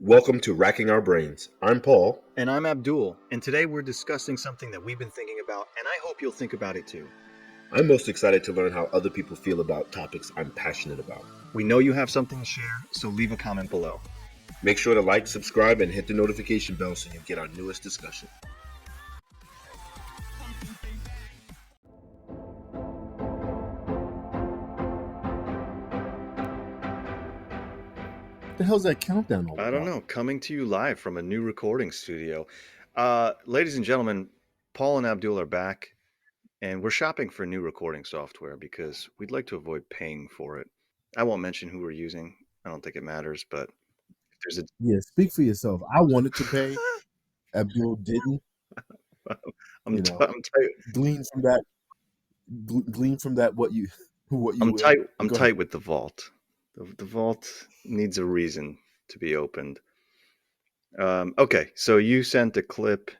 Welcome to Racking Our Brains. I'm Paul. And I'm Abdul, and today we're discussing something that we've been thinking about, and I hope you'll think about it too. I'm most excited to learn how other people feel about topics I'm passionate about. We know you have something to share, so leave a comment below. Make sure to like, subscribe, and hit the notification bell so you get our newest discussion. What the hell's that countdown all about? I don't know. Coming to you live from a new recording studio. Ladies and gentlemen, Paul and Abdul are back, and we're shopping for new recording software because we'd like to avoid paying for it. I won't mention who we're using. I don't think it matters, but if there's a Yeah, speak for yourself. I wanted to pay. Abdul didn't. I'm tight. Glean from that what you I'm will. tight. I'm Go tight ahead. with the vault. The vault needs a reason to be opened. Okay, so you sent a clip,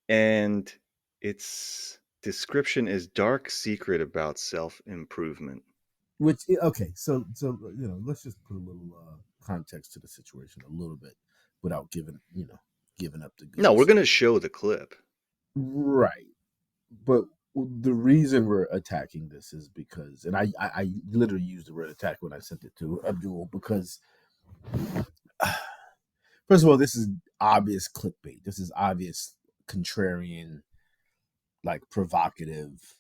and its description is dark secret about self-improvement. Okay, so let's just put a little context to the situation a little bit without giving up the goods. No, we're going to show the clip. Right, but the reason we're attacking this is because, and I literally used the word attack when I sent it to Abdul, because first of all, this is obvious clickbait. This is obvious contrarian, like provocative.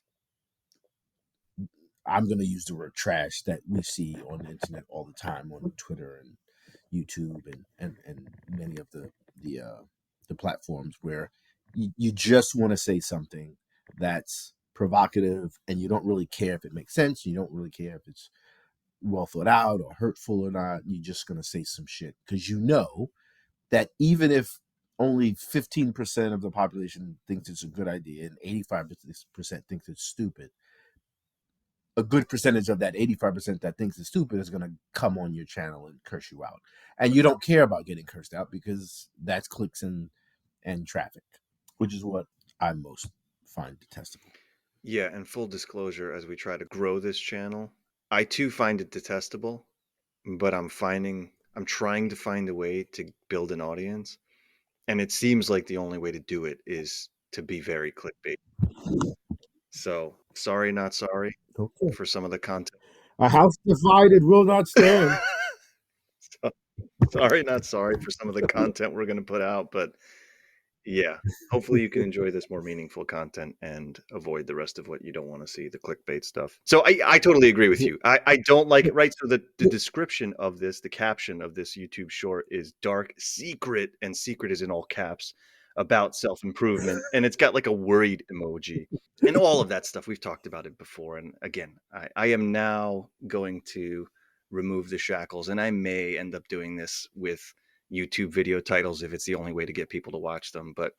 I'm going to use the word trash that we see on the internet all the time on Twitter and YouTube and many of the platforms where you just want to say something that's provocative and you don't really care if it makes sense. You don't really care if it's well thought out or hurtful or not. You're just going to say some shit because you know that even if only 15% of the population thinks it's a good idea and 85% thinks it's stupid, a good percentage of that 85% that thinks it's stupid is going to come on your channel and curse you out. And you don't care about getting cursed out because that's clicks and traffic, which is what I most find detestable. Yeah, and full disclosure, as we try to grow this channel, I too find it detestable, but I'm trying to find a way to build an audience, and it seems like the only way to do it is to be very clickbait. So, sorry, not sorry for some of the content. A house divided will not stand. So, sorry, not sorry for some of the content we're going to put out, but yeah, hopefully you can enjoy this more meaningful content and avoid the rest of what you don't want to see, the clickbait stuff. So I totally agree with you. I don't like it, right? So the description of this, the caption of this YouTube short is dark secret, and secret is in all caps, about self-improvement. And it's got like a worried emoji and all of that stuff. We've talked about it before. And again, I am now going to remove the shackles, and I may end up doing this with YouTube video titles if it's the only way to get people to watch them. But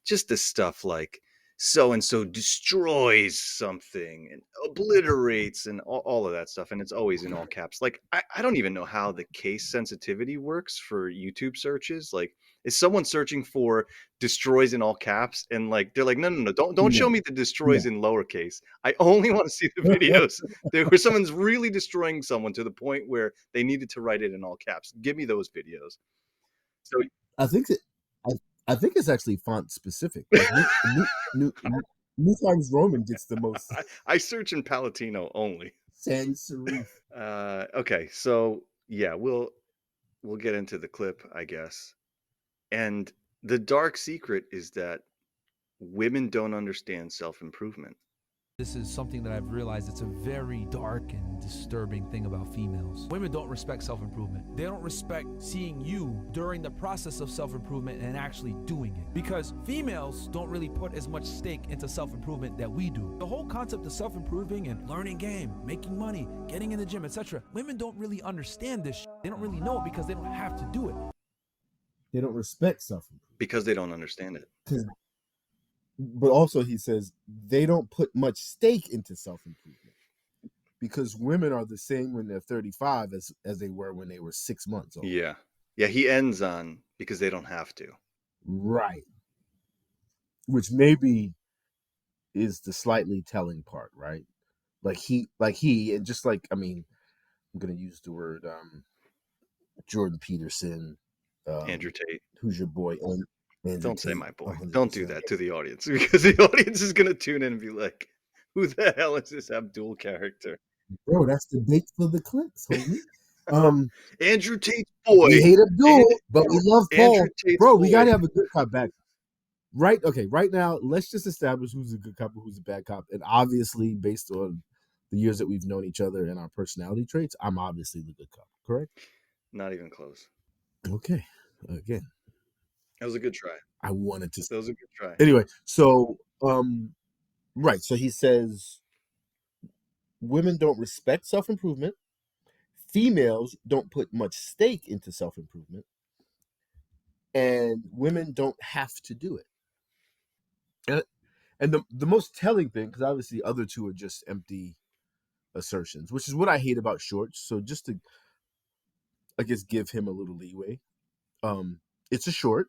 just this stuff like so and so destroys something and obliterates and all of that stuff, and it's always in all caps. Like I don't even know how the case sensitivity works for YouTube searches. Like, is someone searching for destroys in all caps, and like they're like, no, don't show me the destroys in lowercase. I only want to see the videos where someone's really destroying someone to the point where they needed to write it in all caps. Give me those videos. So I think it's actually font specific. Like New Times Roman gets the most. I search in Palatino only. Sans serif. Okay, so yeah, we'll get into the clip, I guess. And the dark secret is that women don't understand self-improvement. This is something that I've realized it's a very dark and disturbing thing about females. Women don't respect self-improvement. They don't respect seeing you during the process of self-improvement and actually doing it. Because females don't really put as much stake into self-improvement that we do. The whole concept of self-improving and learning game, making money, getting in the gym, etc. Women don't really understand this. They don't really know it because they don't have to do it. They don't respect self-improvement. Because they don't understand it. But also, he says they don't put much stake into self-improvement because women are the same when they're 35 as they were when they were 6 months old. Yeah. He ends on because they don't have to. Right. Which maybe is the slightly telling part, right? Like he, and just like, I mean, I'm going to use the word Jordan Peterson, Andrew Tate. Who's your boy? Andrew Don't say Tate, my boy. 100%. Don't do that to the audience, because the audience is going to tune in and be like, who the hell is this Abdul character? Bro, that's the bait for the clicks, homie. Andrew Tate's boy. We hate Abdul, but we love Andrew Paul. Tate's Bro, boy. we gotta have a good cop back. Right? Okay, right now, let's just establish who's a good cop and who's a bad cop. And obviously, based on the years that we've known each other and our personality traits, I'm obviously the good cop, correct? Not even close. Okay. Again, That was a good try. I wanted to. That was a good try. Anyway, so right. So he says women don't respect self-improvement. Females don't put much stake into self-improvement. And women don't have to do it. And the most telling thing, because obviously the other two are just empty assertions, which is what I hate about Shorts. So just to, I guess, give him a little leeway. It's a short,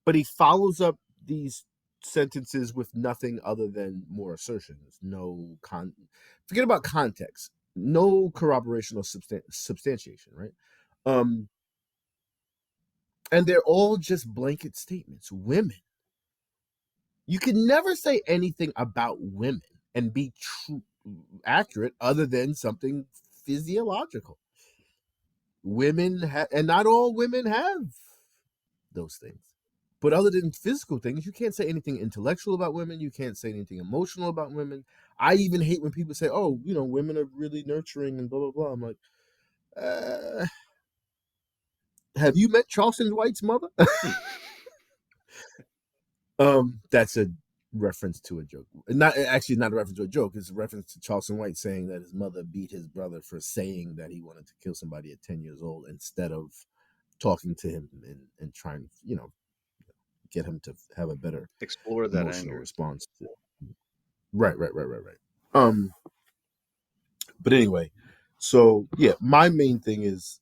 but he follows up these sentences with nothing other than more assertions. Forget about context. No corroboration or substantiation, right? And they're all just blanket statements. Women. You can never say anything about women and be accurate other than something physiological. Women and not all women have those things. But other than physical things, you can't say anything intellectual about women. You can't say anything emotional about women. I even hate when people say, "Oh, women are really nurturing and blah blah blah." I'm like, have you met Charleston White's mother? That's a reference to a joke. Not a reference to a joke. It's a reference to Charleston White saying that his mother beat his brother for saying that he wanted to kill somebody at 10 years old instead of talking to him and trying to, get him to have a better Explore that emotional anger. response to. Right. But anyway, so yeah, my main thing is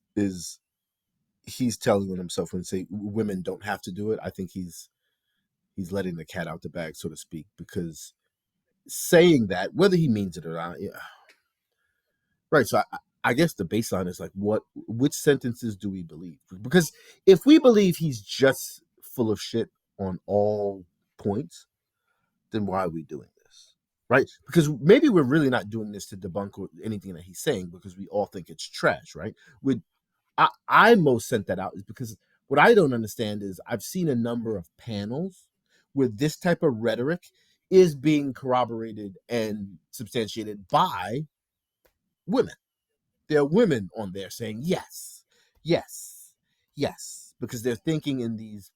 he's telling on himself when say women don't have to do it. I think he's letting the cat out the bag, so to speak, because saying that, whether he means it or not, yeah. Right. So I guess the baseline is like, which sentences do we believe? Because if we believe he's just full of shit on all points, then why are we doing this? Right? Because maybe we're really not doing this to debunk anything that he's saying because we all think it's trash, right? I most sent that out is because what I don't understand is I've seen a number of panels where this type of rhetoric is being corroborated and substantiated by women. There are women on there saying yes, yes, yes, because they're thinking in these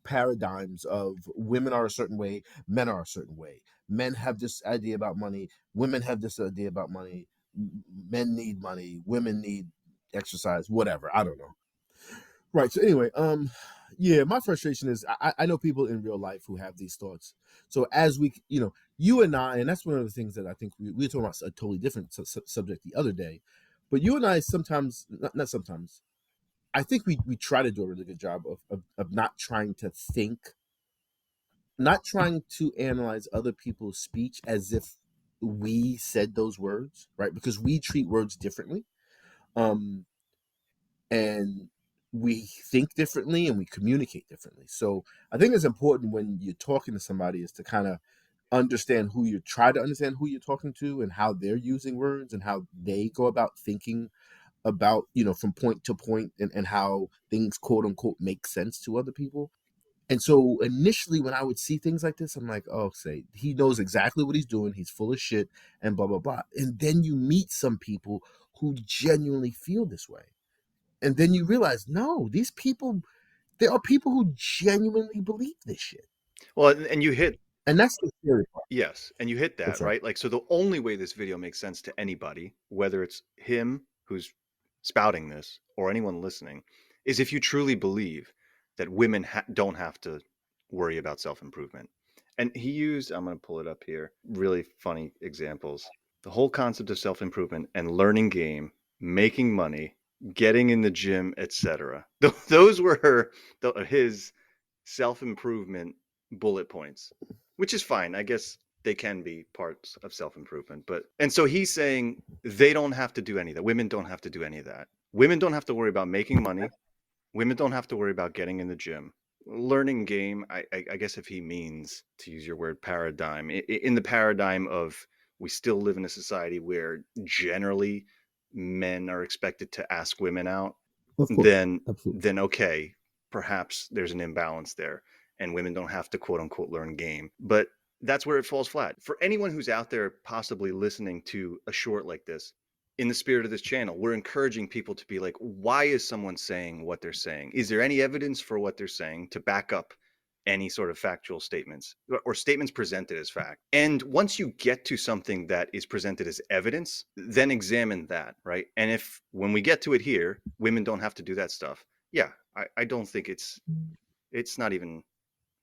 paradigms of women are a certain way, men are a certain way. Men have this idea about money, women have this idea about money, men need money, women need exercise, whatever. I don't know. Right. So anyway, yeah, my frustration is I know people in real life who have these thoughts. So as we, you and I, and that's one of the things that I think we were talking about a totally different subject the other day, but you and I sometimes, not sometimes, I think we try to do a really good job of not trying to think, not trying to analyze other people's speech as if we said those words, right? Because we treat words differently. And we think differently and we communicate differently. So I think it's important when you're talking to somebody is to kind of try to understand who you're talking to and how they're using words and how they go about thinking about, from point to point and how things quote unquote make sense to other people. And so initially when I would see things like this, I'm like, oh, say he knows exactly what he's doing. He's full of shit and blah, blah, blah. And then you meet some people who genuinely feel this way. And then you realize, no, these people, there are people who genuinely believe this shit. Well, and you hit, and that's the scary part. Yes, and you hit that, right? Like, so the only way this video makes sense to anybody, whether it's him who's spouting this or anyone listening, is if you truly believe that women don't have to worry about self-improvement. And he used, I'm going to pull it up here, really funny examples. The whole concept of self-improvement and learning game, making money, getting in the gym, etc. Those were his self-improvement bullet points, which is fine. I guess they can be parts of self-improvement. And so he's saying they don't have to do any of that. Women don't have to do any of that. Women don't have to worry about making money. Women don't have to worry about getting in the gym. Learning game, I guess if he means, to use your word, paradigm, in the paradigm of we still live in a society where generally men are expected to ask women out, Of course. then Absolutely. okay, perhaps there's an imbalance there and women don't have to quote unquote learn game. But that's where it falls flat. For anyone who's out there possibly listening to a short like this, in the spirit of this channel, we're encouraging people to be like, why is someone saying what they're saying? Is there any evidence for what they're saying to back up any sort of factual statements or statements presented as fact? And once you get to something that is presented as evidence, then examine that, right? And if when we get to it here, women don't have to do that stuff, yeah, I don't think it's not even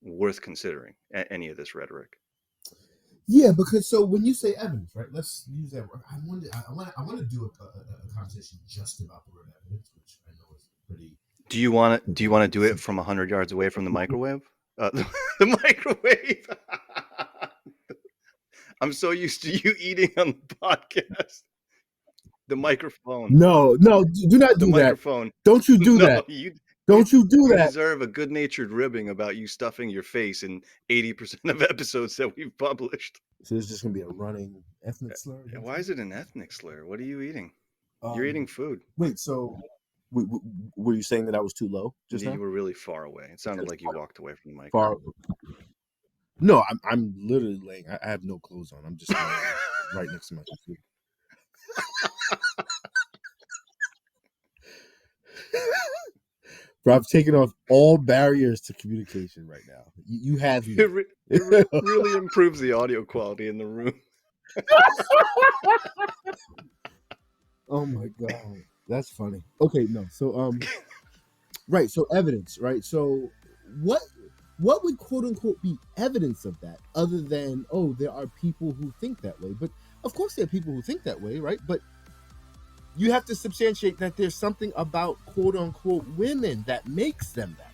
worth considering any of this rhetoric. Yeah, because so when you say evidence, right? Let's use that word. I want to do a conversation just about the word evidence, which I know is pretty. Do you want to do it from 100 yards away from the microwave? The microwave. I'm so used to you eating on the podcast. The microphone. No, do not do the that. Microphone. Don't you do that. Don't you do that. You deserve a good-natured ribbing about you stuffing your face in 80% of episodes that we've published. So it's just going to be a running ethnic slur? Why is it an ethnic slur? What are you eating? You're eating food. Wait, so were you saying that I was too low just now? You were really far away. It sounded like you walked away from the mic. No, I'm literally laying. I have no clothes on. I'm just right next to my computer. Bro, I've taken off all barriers to communication right now. You have me. It really improves the audio quality in the room. Oh my God. That's funny. Okay, no. So right, so evidence, right? So what would quote unquote be evidence of that other than, oh, there are people who think that way? But of course there are people who think that way, right? But you have to substantiate that there's something about quote unquote women that makes them that